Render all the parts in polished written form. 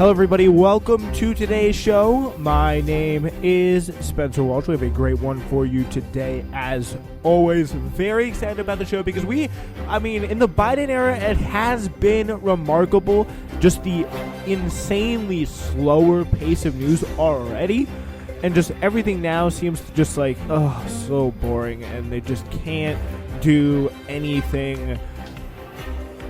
Hello, everybody. Welcome to today's show. My name is Spencer Walsh. We have a great one for you today, as always. Very excited about the show because in the Biden era, it has been remarkable. Just the insanely slower pace of news already. And just everything now seems just like, so boring. And they just can't do anything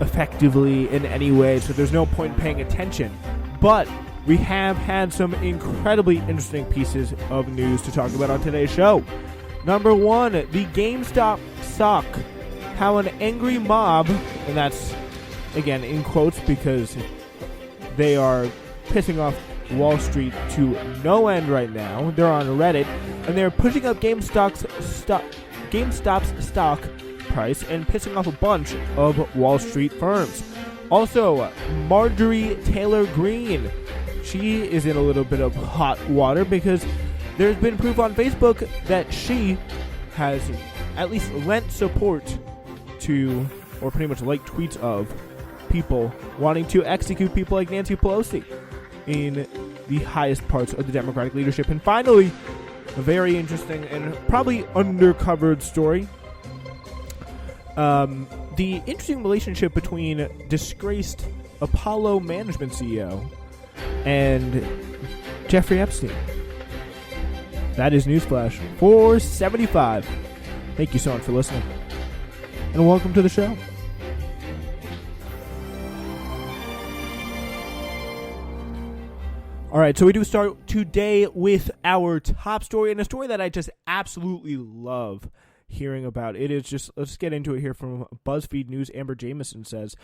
effectively in any way. So there's no point in paying attention. But we have had some incredibly interesting pieces of news to talk about on today's show. Number one, the GameStop stock. How an angry mob, and that's, again, in quotes because they are pissing off Wall Street to no end right now. They're on Reddit, and they're pushing up GameStop's stock price and pissing off a bunch of Wall Street firms. Also, Marjorie Taylor Greene. She is in a little bit of hot water because there's been proof on Facebook that she has at least lent support to, or pretty much liked tweets of, people wanting to execute people like Nancy Pelosi in the highest parts of the Democratic leadership. And finally, a very interesting and probably undercovered story. The interesting relationship between disgraced Apollo management CEO and Jeffrey Epstein. That is Newsflash 475. Thank you so much for listening, and welcome to the show. All right, so we do start today with our top story, and a story that I just absolutely love hearing about. It is just, let's get into it here from BuzzFeed News. Amber Jamieson says,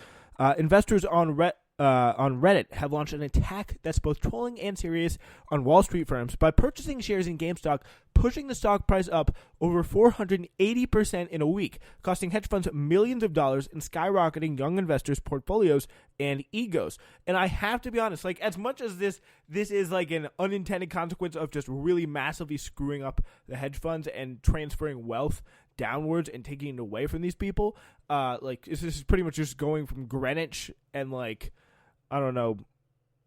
investors on Reddit have launched an attack that's both trolling and serious on Wall Street firms by purchasing shares in GameStop, pushing the stock price up over 480% in a week, costing hedge funds millions of dollars and skyrocketing young investors' portfolios and egos. And I have to be honest, like, as much as this is like an unintended consequence of just really massively screwing up the hedge funds and transferring wealth downwards and taking it away from these people, like, this is pretty much just going from Greenwich and, like, I don't know,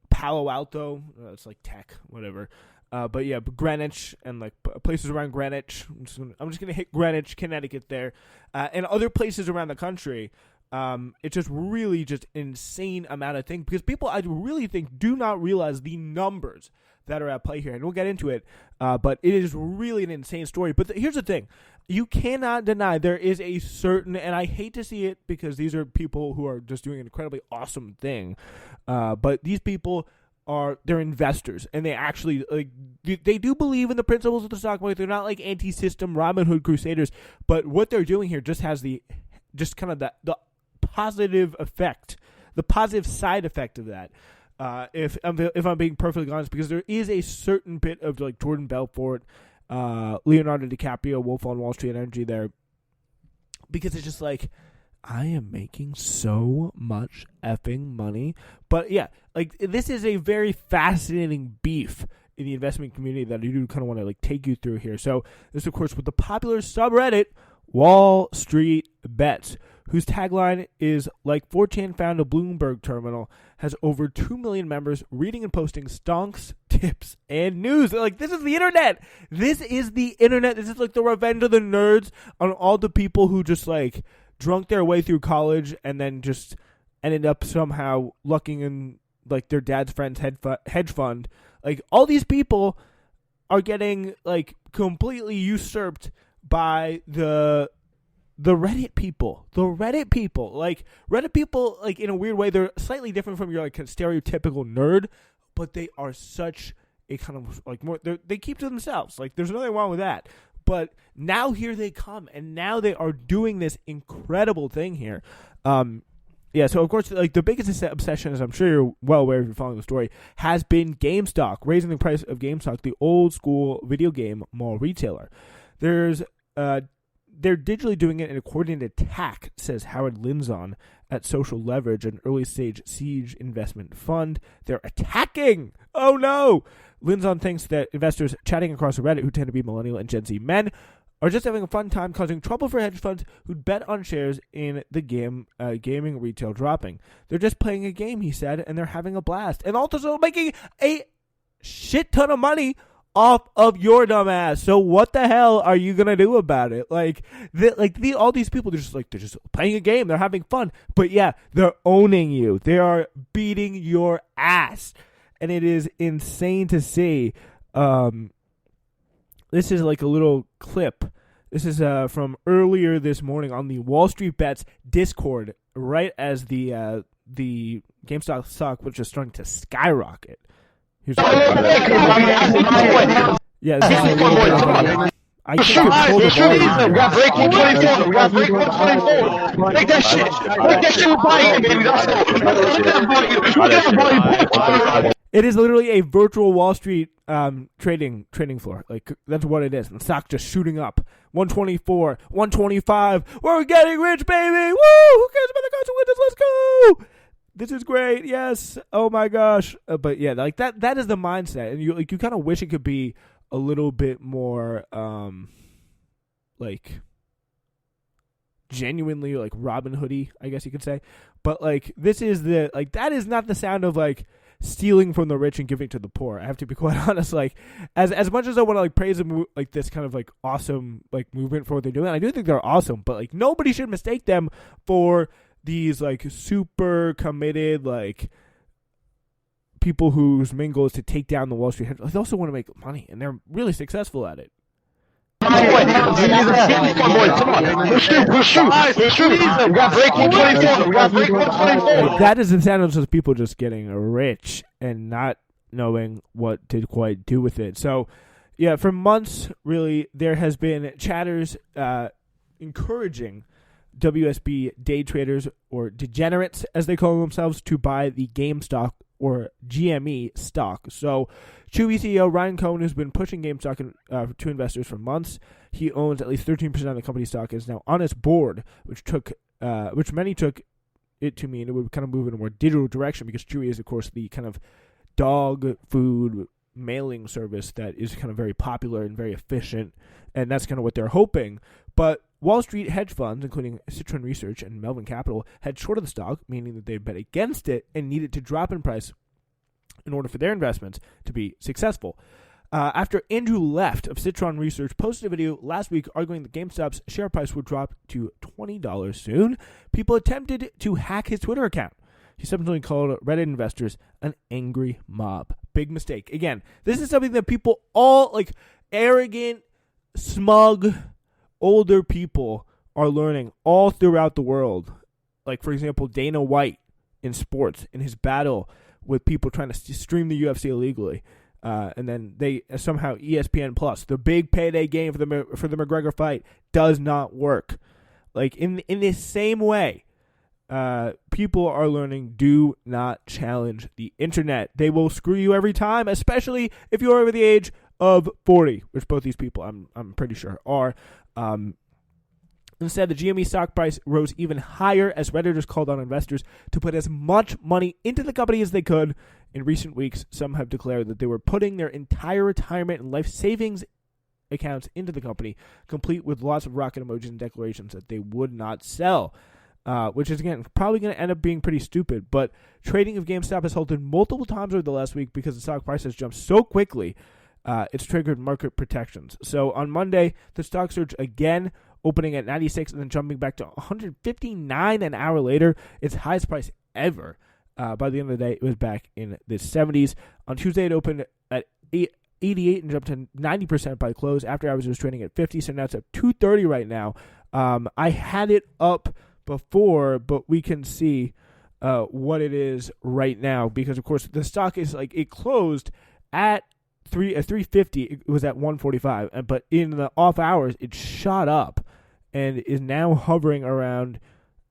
Palo Alto, it's like tech, whatever. But yeah, Greenwich and like places around Greenwich. I'm just gonna hit Greenwich, Connecticut there, and other places around the country. It's just really just insane amount of things because people, I really think, do not realize the numbers that are at play here, and we'll get into it. But it is really an insane story. But here's the thing. You cannot deny there is a certain, and I hate to see it because these are people who are just doing an incredibly awesome thing. But these people they're investors, and they actually, like, they do believe in the principles of the stock market. They're not like anti-system Robin Hood crusaders, but what they're doing here just has the positive effect, the positive side effect of that. If I'm being perfectly honest, because there is a certain bit of like Jordan Belfort, Leonardo DiCaprio, Wolf on Wall Street energy there, because it's just like, I am making so much effing money. But yeah, like, this is a very fascinating beef in the investment community that I do kind of want to like take you through here. So this, of course, with the popular subreddit Wall Street Bets, whose tagline is, like 4chan found a Bloomberg terminal, has over 2 million members reading and posting stonks, tips, and news. Like, this is the internet. This is the internet. This is like the revenge of the nerds on all the people who just like drunk their way through college and then just ended up somehow lucking in like their dad's friend's hedge fund. Like, all these people are getting like completely usurped by the Reddit people. The Reddit people. Like, Reddit people, like, in a weird way, they're slightly different from your like stereotypical nerd, but they are such a kind of like more, they keep to themselves. Like, there's nothing wrong with that. But now here they come, and now they are doing this incredible thing here. Yeah, so of course, like, the biggest obsession, as I'm sure you're well aware if you're following the story, has been GameStop, raising the price of GameStop, the old school video game mall retailer. They're digitally doing it in a coordinated attack, says Howard Linzon at Social Leverage, an early-stage siege investment fund. They're attacking! Oh, no! Linzon thinks that investors chatting across Reddit, who tend to be millennial and Gen Z men, are just having a fun time causing trouble for hedge funds who bet on shares in the gaming retail dropping. They're just playing a game, he said, and they're having a blast. And also making a shit ton of money off of your dumb ass. So what the hell are you gonna do about it? All these people, they're just playing a game. They're having fun. But yeah, they're owning you. They are beating your ass. And it is insane to see. This is like a little clip. This is from earlier this morning on the Wall Street Bets Discord, right as the GameStop stock was just starting to skyrocket. Here's this is a little bit of I can't control the volume. We got break 124. We got break 124. Take that shit. Take that shit with volume, baby. Let's go. It is literally a virtual Wall Street trading floor. Like, that's what it is. And the stock just shooting up. 124, 125. We're getting rich, baby. Woo! Who cares about the consequences? Let's go. This is great. Yes. Oh my gosh. But yeah, like that is the mindset. And you kind of wish it could be a little bit more like genuinely like Robin Hoodie, I guess you could say. But like this is that is not the sound of like stealing from the rich and giving to the poor. I have to be quite honest. Like as much as I want to like praise them, like this kind of like awesome like movement for what they're doing, I do think they're awesome. But like nobody should mistake them for these like super committed like people whose main goal is to take down the Wall Street. They also want to make money, and they're really successful at it. That is the sound of just people just getting rich and not knowing what to quite do with it. So, yeah, for months, really, there has been chatters encouraging WSB day traders, or degenerates as they call themselves, to buy the GameStop or GME stock. So Chewy CEO Ryan Cohen has been pushing GameStop to investors for months. He owns at least 13% of the company's stock and is now on its board, which many took it to mean it would kind of move in a more digital direction, because Chewy is, of course, the kind of dog food mailing service that is kind of very popular and very efficient, and that's kind of what they're hoping. But Wall Street hedge funds, including Citron Research and Melvin Capital, had shorted the stock, meaning that they bet against it and needed to drop in price in order for their investments to be successful. After Andrew Left of Citron Research posted a video last week arguing that GameStop's share price would drop to $20 soon, people attempted to hack his Twitter account. He subsequently called Reddit investors an angry mob. Big mistake. Again, this is something that people, all like arrogant, smug, older people, are learning all throughout the world. Like, for example, Dana White in sports, in his battle with people trying to stream the UFC illegally. And then they somehow ESPN Plus, the big payday game for the McGregor fight, does not work. Like, in the same way, people are learning, do not challenge the internet. They will screw you every time, especially if you're over the age of 40, which both these people, I'm pretty sure, are. Instead, the GME stock price rose even higher as Redditors called on investors to put as much money into the company as they could. In recent weeks, some have declared that they were putting their entire retirement and life savings accounts into the company, complete with lots of rocket emojis and declarations that they would not sell, which is, again, probably going to end up being pretty stupid. But trading of GameStop has halted multiple times over the last week because the stock price has jumped so quickly. It's triggered market protections. So on Monday, the stock surged again, opening at 96 and then jumping back to 159 an hour later, its highest price ever. By the end of the day, it was back in the 70s. On Tuesday, it opened at 88 and jumped to 90% by close. After hours, it was trading at 50, so now it's at 230 right now. I had it up before, but we can see what it is right now, because, of course, the stock is like, it closed at 350. It was at 145, but in the off hours, it shot up and is now hovering around,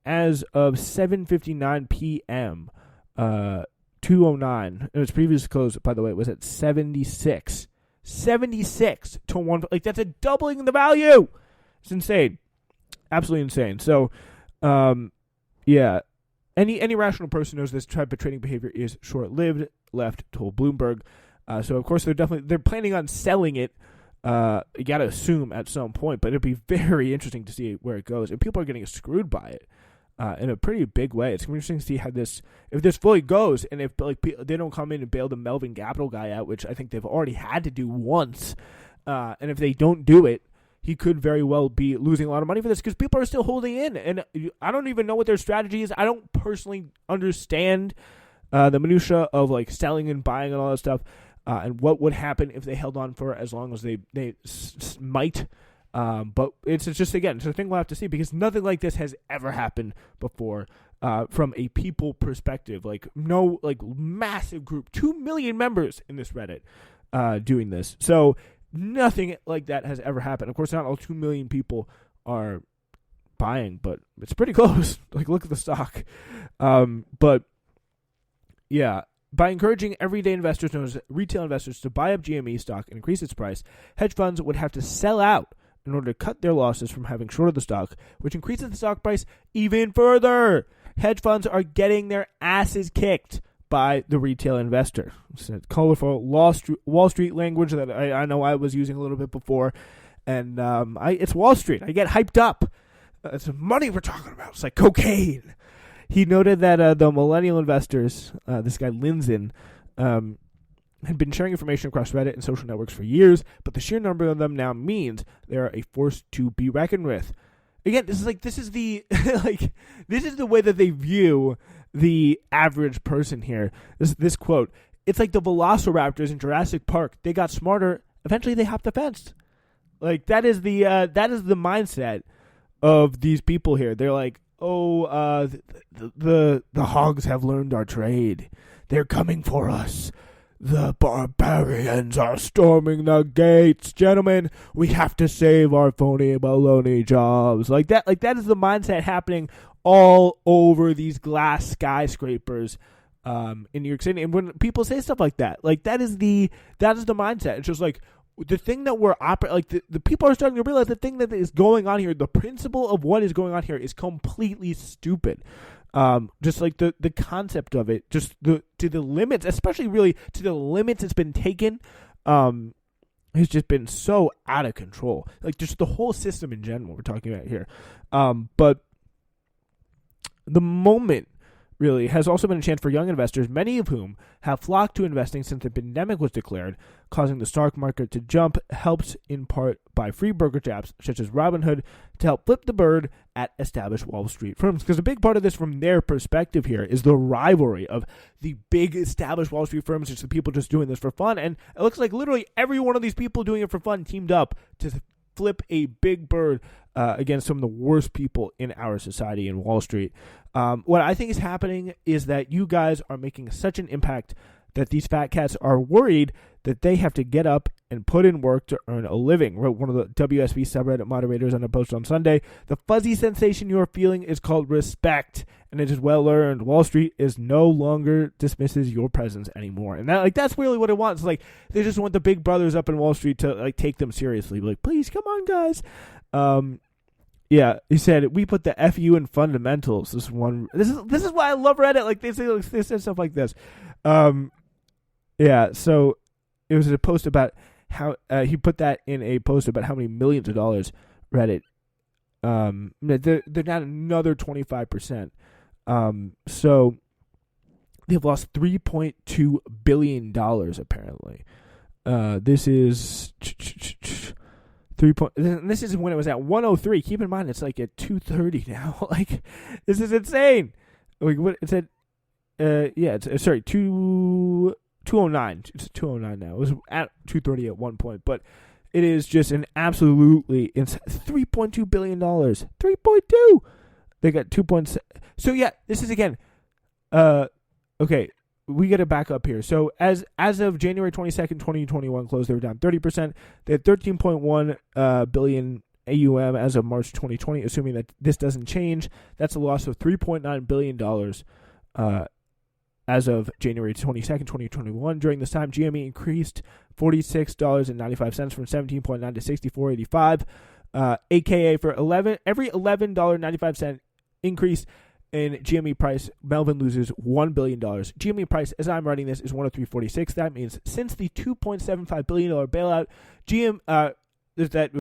as of 7:59 p.m., 209. And its previous close, by the way, was at 76. 76 to 1. Like, that's a doubling in the value. It's insane. Absolutely insane. So, yeah. Any rational person knows this type of trading behavior is short-lived, Left told Bloomberg. So, of course, they're planning on selling it You got to assume at some point, but it'd be very interesting to see where it goes. And people are getting screwed by it in a pretty big way. It's going to be interesting to see how if this fully goes, and if like they don't come in and bail the Melvin Capital guy out, which I think they've already had to do once, and if they don't do it, he could very well be losing a lot of money for this because people are still holding in. And I don't even know what their strategy is. I don't personally understand the minutia of like selling and buying and all that stuff, and what would happen if they held on for as long as they might. But it's just, again, it's a thing we'll have to see because nothing like this has ever happened before from a people perspective. Like, no, like, massive group, 2 million members in this Reddit doing this. So nothing like that has ever happened. Of course, not all 2 million people are buying, but it's pretty close. Like, look at the stock. But yeah, by encouraging everyday investors, known as retail investors, to buy up GME stock and increase its price, hedge funds would have to sell out in order to cut their losses from having shorted the stock, which increases the stock price even further. Hedge funds are getting their asses kicked by the retail investor. It's colorful Wall Street language that I know I was using a little bit before, and it's Wall Street. I get hyped up. It's money we're talking about. It's like cocaine. He noted that the millennial investors, this guy Linzen, had been sharing information across Reddit and social networks for years, but the sheer number of them now means they are a force to be reckoned with. Again, this is the way that they view the average person here. This quote: "It's like the velociraptors in Jurassic Park. They got smarter. Eventually, they hopped the fence." Like that is the mindset of these people here. They're like, "Oh, the hogs have learned our trade. They're coming for us. The barbarians are storming the gates. Gentlemen, we have to save our phony baloney jobs." Like that is the mindset happening all over these glass skyscrapers in New York City. And when people say stuff like that is the mindset. It's just like the thing that we're the people are starting to realize the thing that is going on here, the principle of what is going on here is completely stupid. Just like the concept of it, just to the limits, especially really to the limits it's been taken, has just been so out of control. Like just the whole system in general we're talking about here. But the moment really has also been a chance for young investors, many of whom have flocked to investing since the pandemic was declared, causing the stock market to jump, helped in part by free brokerage apps such as Robinhood to help flip the bird at established Wall Street firms. Because a big part of this from their perspective here is the rivalry of the big established Wall Street firms, just the people just doing this for fun. And it looks like literally every one of these people doing it for fun teamed up to flip a big bird against some of the worst people in our society in Wall Street. What I think is happening is that you guys are making such an impact that these fat cats are worried that they have to get up and put in work to earn a living. Wrote one of the WSB subreddit moderators on a post on Sunday. The fuzzy sensation you are feeling is called respect, and it is well earned. Wall Street is no longer dismisses your presence anymore, and that's really what it wants. Like they just want the big brothers up in Wall Street to take them seriously. Like, please come on, guys. Yeah, he said we put the FU in fundamentals. This is why I love Reddit. Like they say stuff like this. Yeah, so it was a post about how he put that in a post about how many millions of dollars Reddit. They're down another 25%. So they've lost $3.2 billion apparently. This is 3 point. This is when it was at 103. Keep in mind, it's like at 230 now. Like, this is insane. Like, what it said? Yeah, it's sorry, 209. It's 209 now. It was at 230 at one point, but it is just an absolutely $3.2 billion. 3.2. They got 2.7. So yeah, this is again. Okay. We got to back up here. So as of January 22nd, 2021 close, they were down 30%. They had 13.1 billion AUM as of March 2020, assuming that this doesn't change. That's a loss of $3.9 billion as of January 22nd, 2021. During this time, GME increased $46.95 from 17.9 to 64.85, aka for every $11.95 increase, in GME price, Melvin loses $1 billion. GME price, as I'm writing this, is 103.46. That means since the $2.75 billion bailout, that